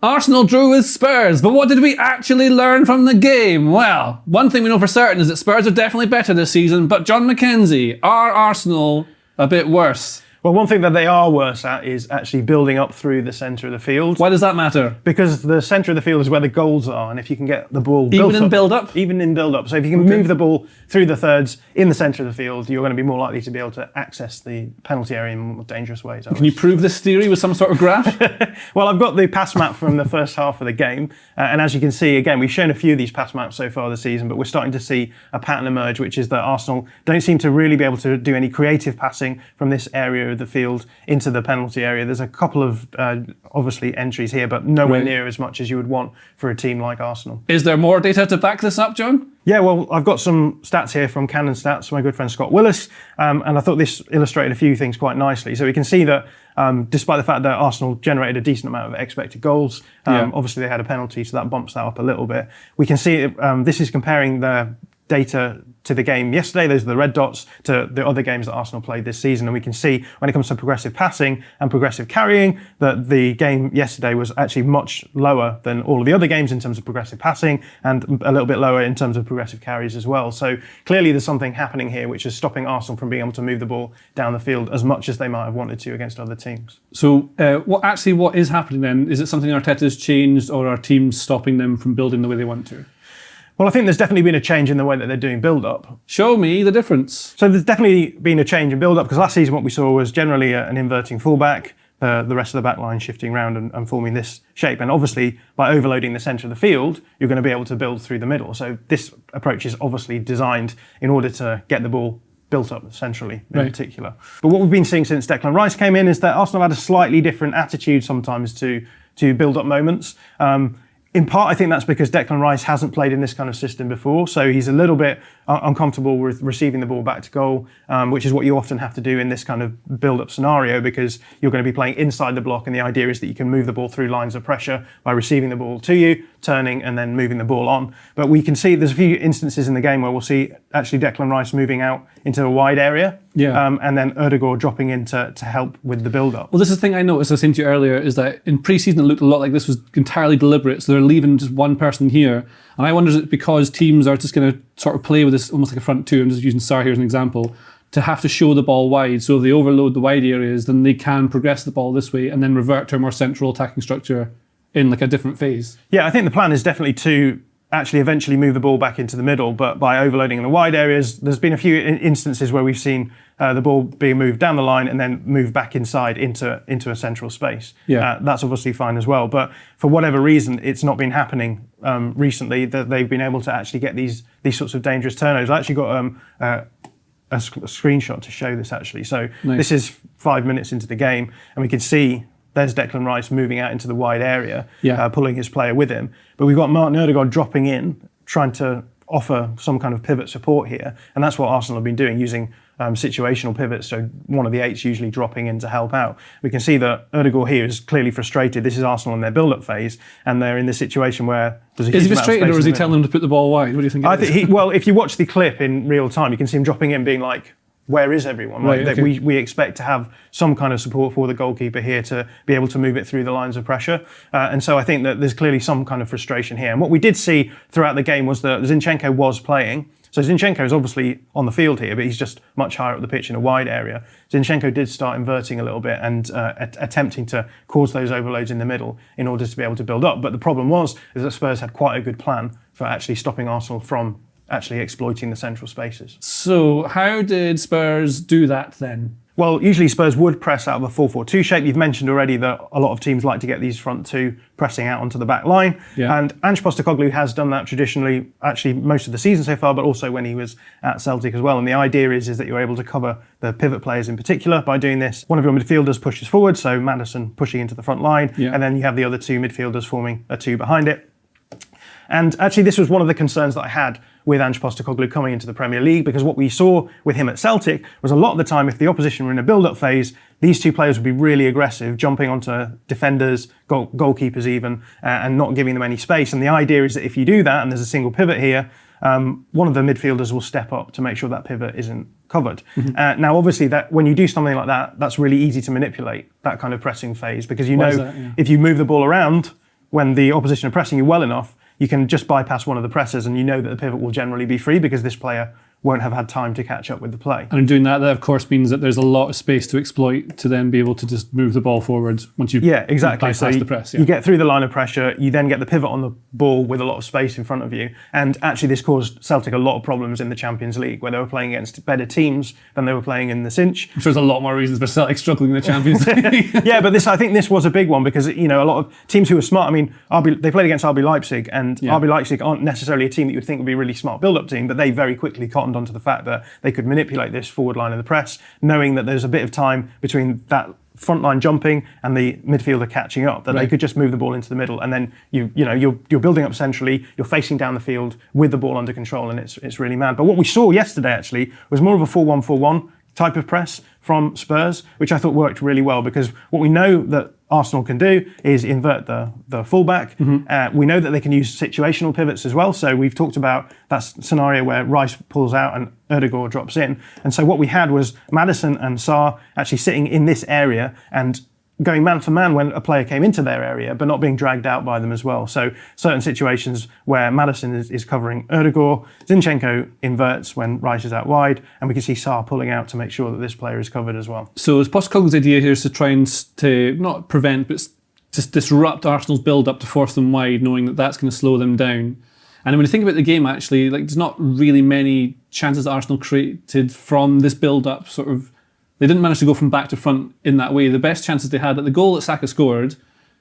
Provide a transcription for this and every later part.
Arsenal drew with Spurs, but what did we actually learn from the game? Well, one thing we know for certain is that Spurs are definitely better this season, but Jon Mackenzie, are Arsenal a bit worse? Well, one thing that they are worse at is actually building up through the centre of the field. Why does that matter? Because the centre of the field is where the goals are, and if you can get the ball built Even in build-up? Even in build-up. So if you can move the ball through the thirds in the centre of the field, you're going to be more likely to be able to access the penalty area in more dangerous ways. Can you prove this theory with some sort of graph? Well, I've got the pass map from the first half of the game, and as you can see, again, we've shown a few of these pass maps so far this season, but we're starting to see a pattern emerge, which is that Arsenal don't seem to really be able to do any creative passing from this area of the field into the penalty area. There's a couple of, obviously, entries here, but nowhere near as much as you would want for a team like Arsenal. Is there more data to back this up, John? Yeah, well, I've got some stats here from Cannon Stats, my good friend Scott Willis, and I thought this illustrated a few things quite nicely. So we can see that despite the fact that Arsenal generated a decent amount of expected goals, obviously they had a penalty, so that bumps that up a little bit. We can see this is comparing the data to the game yesterday, those are the red dots, to the other games that Arsenal played this season. And we can see when it comes to progressive passing and progressive carrying that the game yesterday was actually much lower than all of the other games in terms of progressive passing and a little bit lower in terms of progressive carries as well. So clearly there's something happening here which is stopping Arsenal from being able to move the ball down the field as much as they might have wanted to against other teams. So what is happening then? Is it something Arteta's changed, or are teams stopping them from building the way they want to? Well, I think there's definitely been a change in the way that they're doing build-up. Show me the difference. So there's definitely been a change in build-up, because last season what we saw was generally an inverting fullback, the rest of the back line shifting around and forming this shape. And obviously, by overloading the centre of the field, you're going to be able to build through the middle. So this approach is obviously designed in order to get the ball built up centrally in particular. But what we've been seeing since Declan Rice came in is that Arsenal had a slightly different attitude sometimes to build-up moments. In part, I think that's because Declan Rice hasn't played in this kind of system before, so he's a little bit uncomfortable with receiving the ball back to goal, which is what you often have to do in this kind of build-up scenario, because you're going to be playing inside the block, and the idea is that you can move the ball through lines of pressure by receiving the ball to you, turning, and then moving the ball on. But we can see there's a few instances in the game where we'll see actually Declan Rice moving out into a wide area, and then Ødegaard dropping in to help with the build-up. Well, this is the thing I noticed, I was saying to you earlier, is that in pre-season it looked a lot like this was entirely deliberate, so they're leaving just one person here. And I wonder, is it because teams are just going to sort of play with this almost like a front two, I'm just using Sarr here as an example, to have to show the ball wide. So if they overload the wide areas, then they can progress the ball this way and then revert to a more central attacking structure in like a different phase. Yeah, I think the plan is definitely to actually eventually move the ball back into the middle, but by overloading in the wide areas, there's been a few instances where we've seen the ball being moved down the line and then moved back inside into a central space. That's obviously fine as well, but for whatever reason, it's not been happening recently that they've been able to actually get these sorts of dangerous turnovers. I actually got a screenshot to show this actually. So This is 5 minutes into the game, and we can see there's Declan Rice moving out into the wide area, pulling his player with him. But we've got Martin Ødegaard dropping in, trying to offer some kind of pivot support here. And that's what Arsenal have been doing, using situational pivots. So one of the eights usually dropping in to help out. We can see that Ødegaard here is clearly frustrated. This is Arsenal in their build-up phase, and they're in this situation where there's a huge amount of space. Is he frustrated, or is he telling them to put the ball wide? What do you think? I think well, if you watch the clip in real time, you can see him dropping in, being like, where is everyone? We expect to have some kind of support for the goalkeeper here to be able to move it through the lines of pressure. And so I think that there's clearly some kind of frustration here. And what we did see throughout the game was that Zinchenko was playing. So Zinchenko is obviously on the field here, but he's just much higher up the pitch in a wide area. Zinchenko did start inverting a little bit and attempting to cause those overloads in the middle in order to be able to build up. But the problem was is that Spurs had quite a good plan for actually stopping Arsenal from actually exploiting the central spaces. So how did Spurs do that then? Well, usually Spurs would press out of a 4-4-2 shape. You've mentioned already that a lot of teams like to get these front two pressing out onto the back line. And Ange Postecoglou has done that traditionally, actually most of the season so far, but also when he was at Celtic as well. And the idea is that you're able to cover the pivot players in particular by doing this. One of your midfielders pushes forward, so Maddison pushing into the front line, and then you have the other two midfielders forming a two behind it. And actually, this was one of the concerns that I had with Ange Postecoglou coming into the Premier League, because what we saw with him at Celtic was a lot of the time, if the opposition were in a build-up phase, these two players would be really aggressive, jumping onto defenders, goalkeepers even, and not giving them any space. And the idea is that if you do that, and there's a single pivot here, one of the midfielders will step up to make sure that pivot isn't covered. Now, obviously, that when you do something like that, that's really easy to manipulate, that kind of pressing phase, because you know if you move the ball around, when the opposition are pressing you well enough, you can just bypass one of the pressers and you know that the pivot will generally be free because this player won't have had time to catch up with the play. And in doing that, that of course means that there's a lot of space to exploit to then be able to just move the ball forward once you bypass the press. You get through the line of pressure, you then get the pivot on the ball with a lot of space in front of you. And actually this caused Celtic a lot of problems in the Champions League where they were playing against better teams than they were playing in the cinch. I'm sure there's a lot more reasons for Celtic struggling in the Champions League. Yeah, but I think this was a big one because, a lot of teams who were smart, I mean, they played against RB Leipzig and RB Leipzig aren't necessarily a team that you would think would be a really smart build-up team, but they very quickly cottoned onto the fact that they could manipulate this forward line of the press, knowing that there's a bit of time between that front line jumping and the midfielder catching up, that they could just move the ball into the middle, and then you're building up centrally, you're facing down the field with the ball under control, and it's really mad. But what we saw yesterday actually was more of a 4-1-4-1 type of press from Spurs, which I thought worked really well, because what we know that Arsenal can do is invert the fullback. We know that they can use situational pivots as well. So we've talked about that scenario where Rice pulls out and Ødegaard drops in. And so what we had was Maddison and Sarr actually sitting in this area and going man for man when a player came into their area, but not being dragged out by them as well. So certain situations where Maddison is covering Ødegaard, Zinchenko inverts when Rice is out wide, and we can see Sarr pulling out to make sure that this player is covered as well. So is Postecoglou's idea here is to try and to not prevent, but just disrupt Arsenal's build-up to force them wide, knowing that that's going to slow them down. And when you think about the game, actually, there's not really many chances that Arsenal created from this build-up sort of. They didn't manage to go from back to front in that way. The best chances they had at the goal that Saka scored,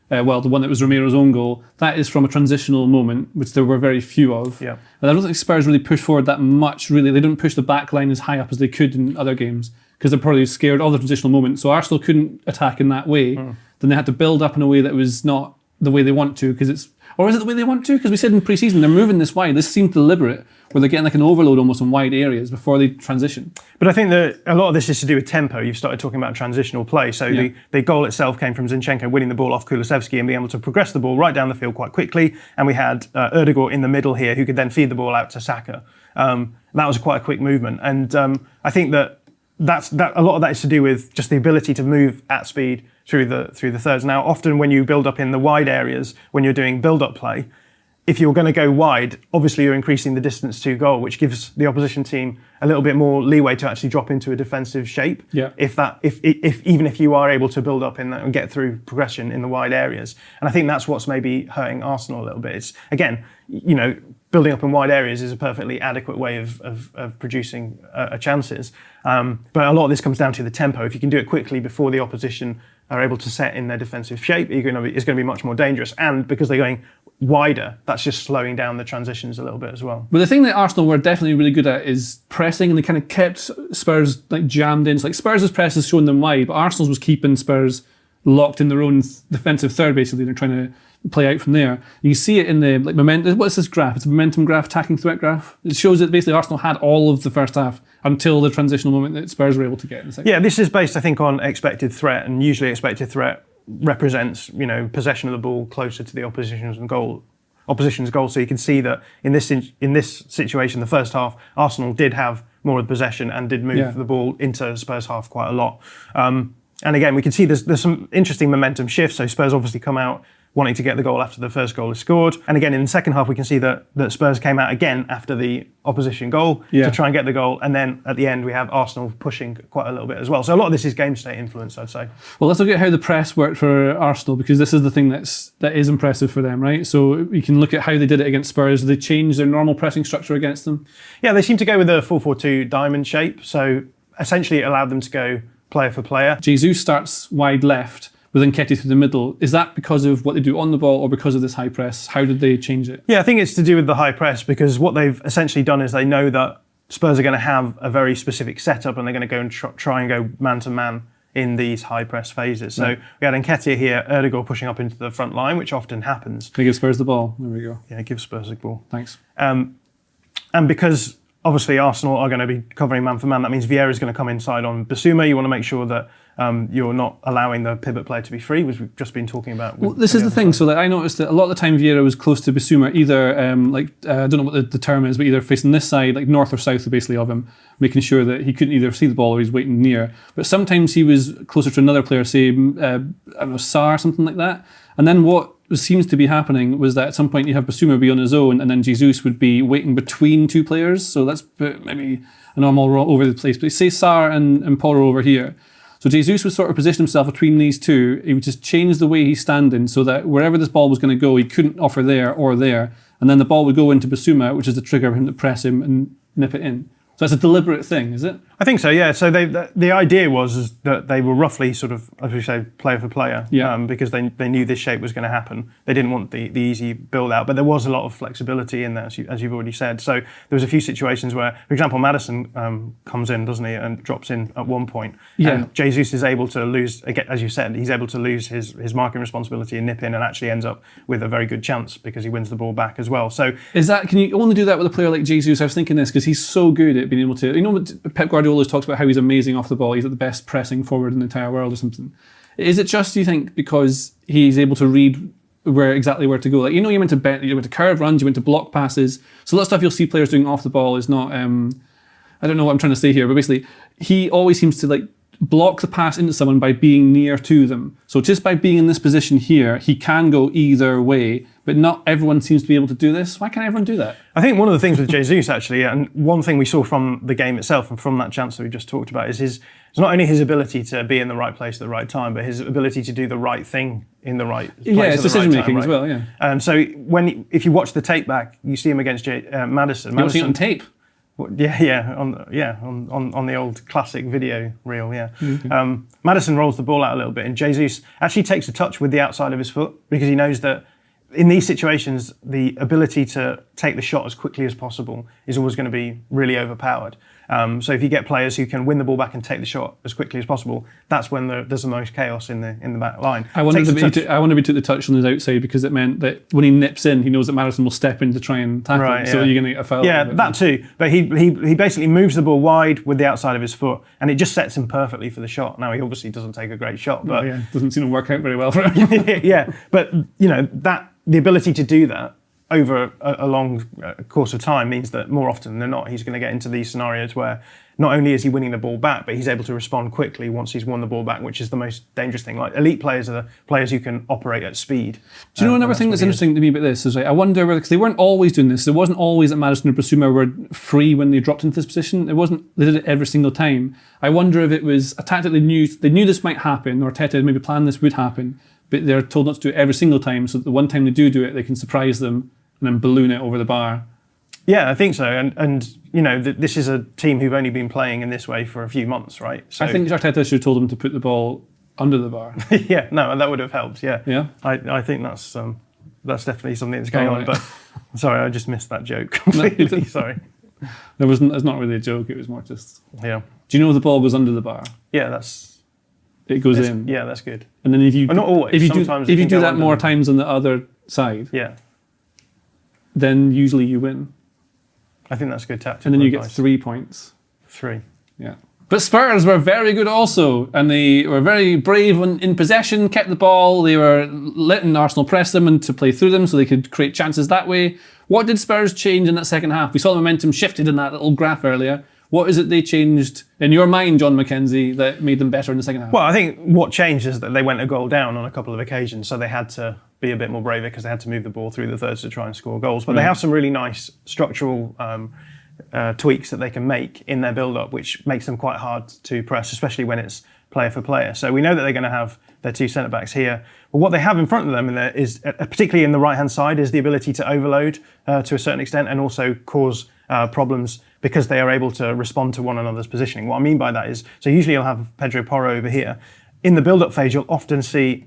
the one that was Romero's own goal, that is from a transitional moment, which there were very few of. Yeah. But I don't think Spurs really pushed forward that much, really. They didn't push the back line as high up as they could in other games because they're probably scared of the transitional moment. So Arsenal couldn't attack in that way. Then they had to build up in a way that was not the way they want to, or is it the way they want to? Because we said in pre-season, they're moving this wide. This seemed deliberate, where they're getting like an overload almost in wide areas before they transition. But I think that a lot of this is to do with tempo. You've started talking about transitional play. So the goal itself came from Zinchenko winning the ball off Kulusevski and being able to progress the ball right down the field quite quickly. And we had Ødegaard in the middle here who could then feed the ball out to Saka. That was quite a quick movement. And I think that a lot of that is to do with just the ability to move at speed through the thirds. Now, often when you build up in the wide areas, when you're doing build-up play, if you're going to go wide, obviously you're increasing the distance to goal, which gives the opposition team a little bit more leeway to actually drop into a defensive shape. Yeah. Even if you are able to build up in that and get through progression in the wide areas, and I think that's what's maybe hurting Arsenal a little bit. It's again, building up in wide areas is a perfectly adequate way of producing chances, but a lot of this comes down to the tempo. If you can do it quickly before the opposition are able to set in their defensive shape, it's going to be much more dangerous. And because they're going wider, that's just slowing down the transitions a little bit as well. But the thing that Arsenal were definitely really good at is pressing, and they kind of kept Spurs jammed in. So Spurs' press is showing them wide, but Arsenal's was keeping Spurs locked in their own defensive third, basically. They're trying to play out from there. You see it in the momentum. What's this graph? It's a momentum graph, attacking threat graph. It shows that basically Arsenal had all of the first half until the transitional moment that Spurs were able to get in the second. Yeah, this is based, I think, on expected threat, and usually expected threat represents possession of the ball closer to the opposition's goal. So you can see that in this situation, the first half, Arsenal did have more of the possession and did move the ball into Spurs half quite a lot. And again, we can see there's some interesting momentum shifts. So Spurs obviously come out wanting to get the goal after the first goal is scored. And again, in the second half, we can see that Spurs came out again after the opposition goal to try and get the goal. And then at the end, we have Arsenal pushing quite a little bit as well. So a lot of this is game state influence, I'd say. Well, let's look at how the press worked for Arsenal, because this is the thing that is impressive for them, right? So you can look at how they did it against Spurs. They changed their normal pressing structure against them. Yeah, they seem to go with a 4-4-2 diamond shape. So essentially it allowed them to go player for player. Jesus starts wide left with Nketiah through the middle. Is that because of what they do on the ball or because of this high press? How did they change it? Yeah, I think it's to do with the high press, because what they've essentially done is they know that Spurs are going to have a very specific setup and they're going to go and try and go man-to-man in these high press phases. So we had Nketiah here, Ødegaard pushing up into the front line, which often happens. Can you give Spurs the ball? There we go. Yeah, give Spurs the ball. Thanks. And because obviously Arsenal are going to be covering man for man, that means Vieira is going to come inside on Bissouma. You want to make sure that you're not allowing the pivot player to be free, which we've just been talking about. Well, this is the thing. So I noticed that a lot of the time Vieira was close to Bissouma, either I don't know what the term is, but either facing this side, like north or south basically of him, making sure that he couldn't either see the ball or he's waiting near. But sometimes he was closer to another player, say, I don't know, Sarr, something like that. And then what seems to be happening was that at some point you have Bissouma be on his own, and then Jesus would be waiting between two players. So that's maybe an all over the place. But say Sarr and Porro over here. So Jesus would sort of position himself between these two. He would just change the way he's standing so that wherever this ball was going to go, he couldn't offer there or there. And then the ball would go into Bissouma, which is the trigger for him to press him and nip it in. So that's a deliberate thing, is it? I think so, yeah. So the idea was that they were roughly sort of, as we say, player for player, because they knew this shape was going to happen. They didn't want the easy build out, but there was a lot of flexibility in there, as you've already said. So there was a few situations where, for example, Maddison comes in, doesn't he, and drops in at one point. Yeah. And Jesus is able to lose, again, as you said, he's able to lose his marking responsibility and nip in, and actually ends up with a very good chance because he wins the ball back as well. So can you only do that with a player like Jesus? I was thinking this because he's so good at being able to, Pep Guardiola always talks about how he's amazing off the ball. He's at the best pressing forward in the entire world or something. Is it just, do you think, because he's able to read exactly where to go? Like, you went to curve runs, you went to block passes. So a lot of stuff you'll see players doing off the ball is not, I don't know what I'm trying to say here, but basically he always seems to block the pass into someone by being near to them. So just by being in this position here, he can go either way, but not everyone seems to be able to do this. Why can't everyone do that? I think one of the things with Jesus, actually, and one thing we saw from the game itself and from that chance that we just talked about, is it's not only his ability to be in the right place at the right time, but his ability to do the right thing in the right place. Yeah, it's decision making as well, yeah. So if you watch the tape back, you see him against Maddison. You're watching it on tape? Yeah, on the old classic video reel, yeah. Mm-hmm. Maddison rolls the ball out a little bit, and Jesus actually takes a touch with the outside of his foot because he knows that in these situations, the ability to take the shot as quickly as possible is always going to be really overpowered. So if you get players who can win the ball back and take the shot as quickly as possible, that's when there's the most chaos in the back line. I wonder if he took the touch on his outside because it meant that when he nips in, he knows that Maddison will step in to try and tackle him, so you're going to get a foul. Yeah, that too. But he basically moves the ball wide with the outside of his foot, and it just sets him perfectly for the shot. Now, he obviously doesn't take a great shot, but doesn't seem to work out very well for him. Yeah, but the ability to do that over a long course of time means that more often than not, he's going to get into these scenarios where not only is he winning the ball back, but he's able to respond quickly once he's won the ball back, which is the most dangerous thing. Like, elite players are the players who can operate at speed. Do you know another thing that's interesting to me about this is I wonder whether, because they weren't always doing this, it wasn't always that Maddison or Bissouma were free when they dropped into this position. They did it every single time. I wonder if it was a tactic they knew this might happen, or Teta maybe planned this would happen, but they're told not to do it every single time, so that the one time they do it, they can surprise them and then balloon it over the bar. Yeah, I think so. And this is a team who've only been playing in this way for a few months, right? So I think Arteta should have told them to put the ball under the bar. Yeah, no, that would have helped, yeah. Yeah? I think that's definitely something that's going on. But sorry, I just missed that joke completely, sorry. It's not really a joke, it was more just... Yeah. Do you know the ball goes under the bar? Yeah, it goes in. Yeah, that's good. And then if you... Well, not always. If you do that more times on the other side... Yeah. Then usually you win. I think that's good tactic. And then you get 3 points. 3. Yeah. But Spurs were very good also, and they were very brave when in possession, kept the ball. They were letting Arsenal press them and to play through them so they could create chances that way. What did Spurs change in that second half? We saw the momentum shifted in that little graph earlier. What is it they changed in your mind, Jon Mackenzie, that made them better in the second half? Well, I think what changed is that they went a goal down on a couple of occasions, so they had to be a bit more braver because they had to move the ball through the thirds to try and score goals. But they have some really nice structural tweaks that they can make in their build-up, which makes them quite hard to press, especially when it's player for player. So we know that they're going to have their two centre-backs here. But what they have in front of them, is particularly in the right-hand side, is the ability to overload to a certain extent and also cause problems because they are able to respond to one another's positioning. What I mean by that is, so usually you'll have Pedro Porro over here. In the build-up phase, you'll often see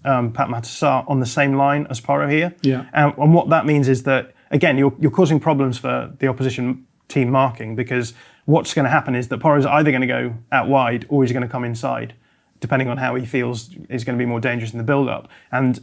Pat Matar on the same line as Porro here. Yeah. And what that means is that, again, you're causing problems for the opposition team marking, because what's going to happen is that Porro's either going to go out wide or he's going to come inside, depending on how he feels is going to be more dangerous in the build-up. And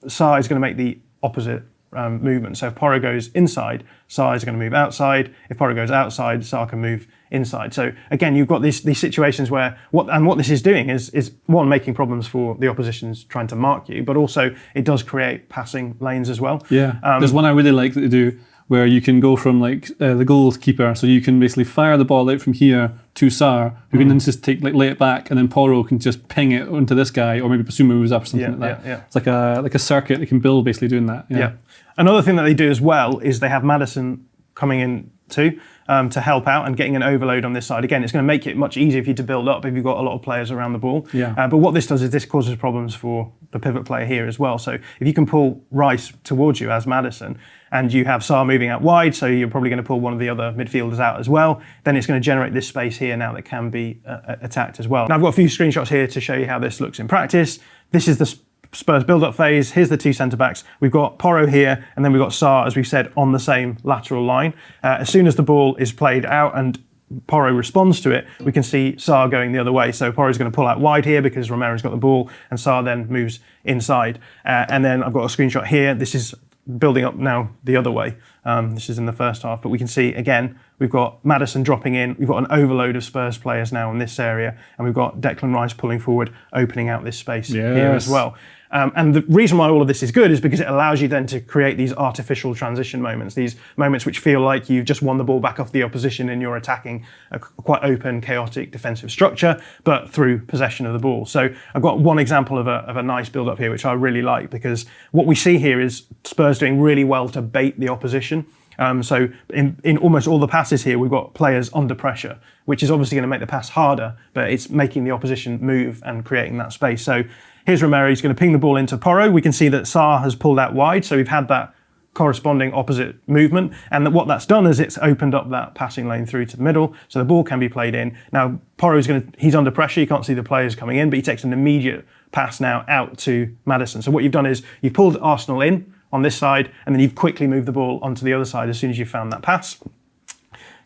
Sarr is going to make the opposite movement. So if Porro goes inside, Sarr is going to move outside. If Porro goes outside, Sarr can move inside. So again, you've got these situations where what this is doing is one, making problems for the opposition's trying to mark you, but also it does create passing lanes as well. Yeah, there's one I really like that they do where you can go from like the goalkeeper, so you can basically fire the ball out from here to Sarr, who can then just lay it back, and then Porro can just ping it onto this guy, or maybe Basuma moves up or something like that. Yeah. It's like a circuit they can build basically doing that. Yeah. Another thing that they do as well is they have Maddison coming in too to help out and getting an overload on this side. Again, it's going to make it much easier for you to build up if you've got a lot of players around the ball. But what this does is this causes problems for the pivot player here as well. So if you can pull Rice towards you as Maddison, and you have Sarr moving out wide, so you're probably going to pull one of the other midfielders out as well, then it's going to generate this space here now that can be attacked as well. Now I've got a few screenshots here to show you how this looks in practice. This is the Spurs build-up phase. Here's the two centre-backs. We've got Porro here, and then we've got Sarr, as we said, on the same lateral line. As soon as the ball is played out and Porro responds to it, we can see Sarr going the other way. So Porro's going to pull out wide here because Romero's got the ball, and Sarr then moves inside. And then I've got a screenshot here. This is building up now the other way. This is in the first half, but we can see again, we've got Maddison dropping in. We've got an overload of Spurs players now in this area, and we've got Declan Rice pulling forward, opening out this space here as well. And the reason why all of this is good is because it allows you then to create these artificial transition moments, these moments which feel like you've just won the ball back off the opposition and you're attacking a quite open, chaotic defensive structure, but through possession of the ball. So I've got one example of a nice build-up here, which I really like, because what we see here is Spurs doing really well to bait the opposition. So in almost all the passes here, we've got players under pressure, which is obviously going to make the pass harder, but it's making the opposition move and creating that space. So here's Romero, he's going to ping the ball into Porro. We can see that Sarr has pulled out wide, so we've had that corresponding opposite movement, and what that's done is it's opened up that passing lane through to the middle, so the ball can be played in. Now Porro's he's under pressure, you can't see the players coming in, but he takes an immediate pass now out to Maddison. So what you've done is you've pulled Arsenal in on this side, and then you've quickly moved the ball onto the other side as soon as you've found that pass.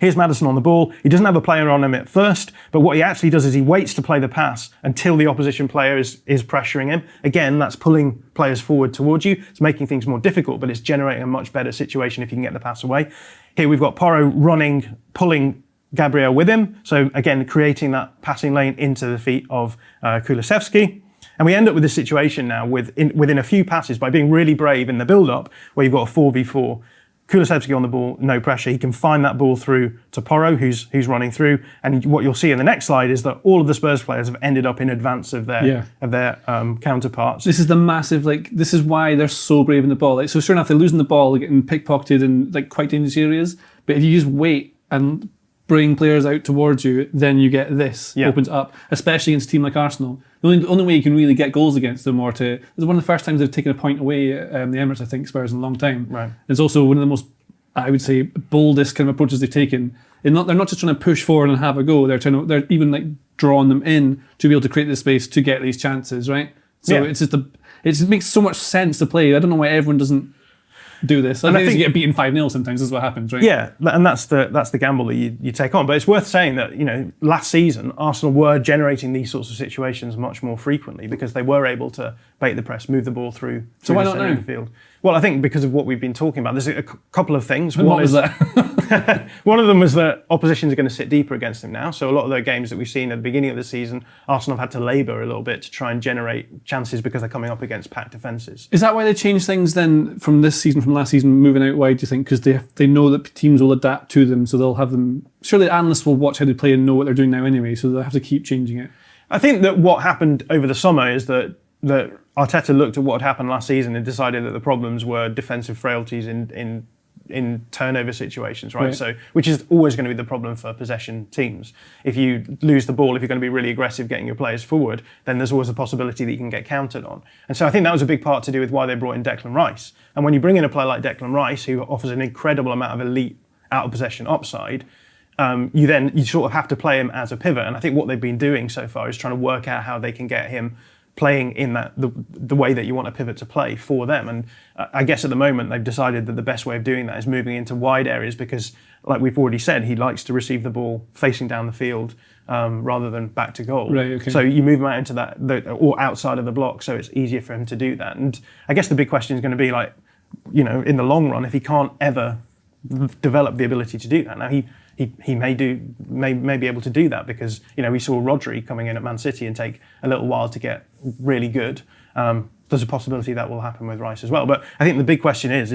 Here's Maddison on the ball. He doesn't have a player on him at first, but what he actually does is he waits to play the pass until the opposition player is pressuring him. Again, that's pulling players forward towards you. It's making things more difficult, but it's generating a much better situation if you can get the pass away. Here we've got Porro running, pulling Gabriel with him. So again, creating that passing lane into the feet of Kulusevski. And we end up with this situation now within a few passes by being really brave in the build-up, where you've got a 4v4. Kulusevski on the ball, no pressure. He can find that ball through to Porro, who's running through. And what you'll see in the next slide is that all of the Spurs players have ended up in advance of their counterparts. This is the massive, this is why they're so brave in the ball. So sure enough, they're losing the ball, they're getting pickpocketed in quite dangerous areas. But if you just wait and bring players out towards you, then you get this opens up, especially against a team like Arsenal. The only way you can really get goals against them, this is one of the first times they've taken a point away at the Emirates, I think, Spurs, in a long time. Right. It's also one of the most, I would say, boldest kind of approaches they've taken. They're not just trying to push forward and have a go. They're even drawing them in to be able to create this space to get these chances, right? So it's just it makes so much sense to play. I don't know why everyone doesn't do this. I think you get beaten 5-0 sometimes is what happens, right? Yeah, and that's the gamble that you take on. But it's worth saying that, last season, Arsenal were generating these sorts of situations much more frequently because they were able to bait the press, move the ball through why the not center now? of the field. Well, I think because of what we've been talking about, there's a couple of things. And what was that? One of them was that oppositions are going to sit deeper against them now. So a lot of the games that we've seen at the beginning of the season, Arsenal have had to labour a little bit to try and generate chances because they're coming up against packed defences. Is that why they changed things then from last season, moving out wide, do you think? Because they know that teams will adapt to them, so they'll have them... Surely analysts will watch how they play and know what they're doing now anyway, so they'll have to keep changing it. I think that what happened over the summer is that Arteta looked at what had happened last season and decided that the problems were defensive frailties in turnover situations, right? So, which is always going to be the problem for possession teams. If you lose the ball, if you're going to be really aggressive getting your players forward, then there's always a possibility that you can get countered on. And so I think that was a big part to do with why they brought in Declan Rice. And when you bring in a player like Declan Rice, who offers an incredible amount of elite out of possession upside, you sort of have to play him as a pivot. And I think what they've been doing so far is trying to work out how they can get him playing in the way that you want a pivot to play for them. And I guess at the moment they've decided that the best way of doing that is moving into wide areas because, like we've already said, he likes to receive the ball facing down the field rather than back to goal. Right, okay. So you move him out into or outside of the block, so it's easier for him to do that. And I guess the big question is going to be in the long run, if he can't ever develop the ability to do that. Now he may be able to do that because we saw Rodri coming in at Man City and take a little while to get really good. Doesn't there's a possibility that will happen with Rice as well. But I think the big question is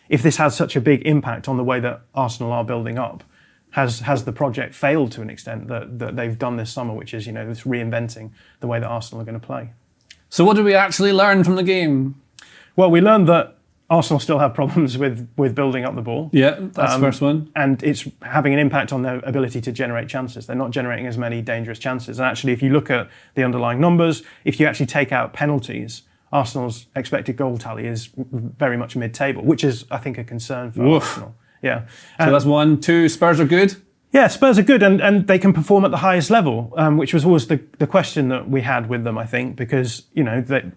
if this has such a big impact on the way that Arsenal are building up, has the project failed to an extent that they've done this summer, which is this reinventing the way that Arsenal are going to play. So what did we actually learn from the game? Well, we learned that Arsenal still have problems with building up the ball. Yeah, that's the first one. And it's having an impact on their ability to generate chances. They're not generating as many dangerous chances. And actually, if you look at the underlying numbers, if you actually take out penalties, Arsenal's expected goal tally is very much mid-table, which is, I think, a concern for Arsenal. Yeah. So that's 1, 2. Spurs are good? Yeah, Spurs are good and they can perform at the highest level, which was always the question that we had with them, I think, because,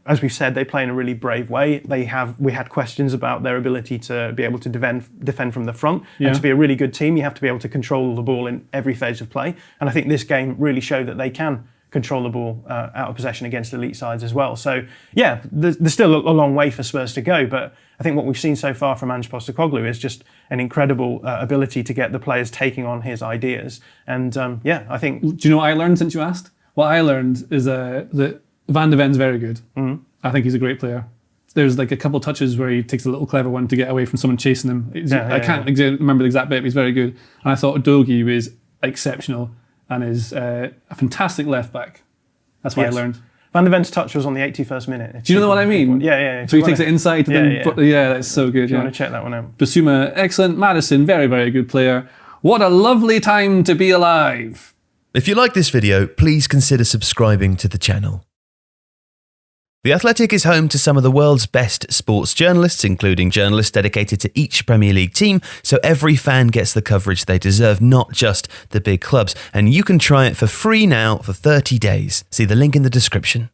as we've said, they play in a really brave way. We had questions about their ability to be able to defend from the front. Yeah. And to be a really good team, you have to be able to control the ball in every phase of play. And I think this game really showed that they can control the ball out of possession against elite sides as well. So, yeah, there's still a long way for Spurs to go, but I think what we've seen so far from Ange Postecoglou is just an incredible ability to get the players taking on his ideas. And, I think... Do you know what I learned since you asked? What I learned is that Van de Ven's very good. Mm-hmm. I think he's a great player. There's like a couple of touches where he takes a little clever one to get away from someone chasing him. I can't remember the exact bit, but he's very good. And I thought Udogie was exceptional and is a fantastic left back. That's what I learned. Van de Ven's touch was on the 81st minute. Do you know what I mean? Yeah. So he takes it inside. That's so good. You want to check that one out. Basuma, excellent. Madison, very, very good player. What a lovely time to be alive. If you like this video, please consider subscribing to the channel. The Athletic is home to some of the world's best sports journalists, including journalists dedicated to each Premier League team, so every fan gets the coverage they deserve, not just the big clubs. And you can try it for free now for 30 days. See the link in the description.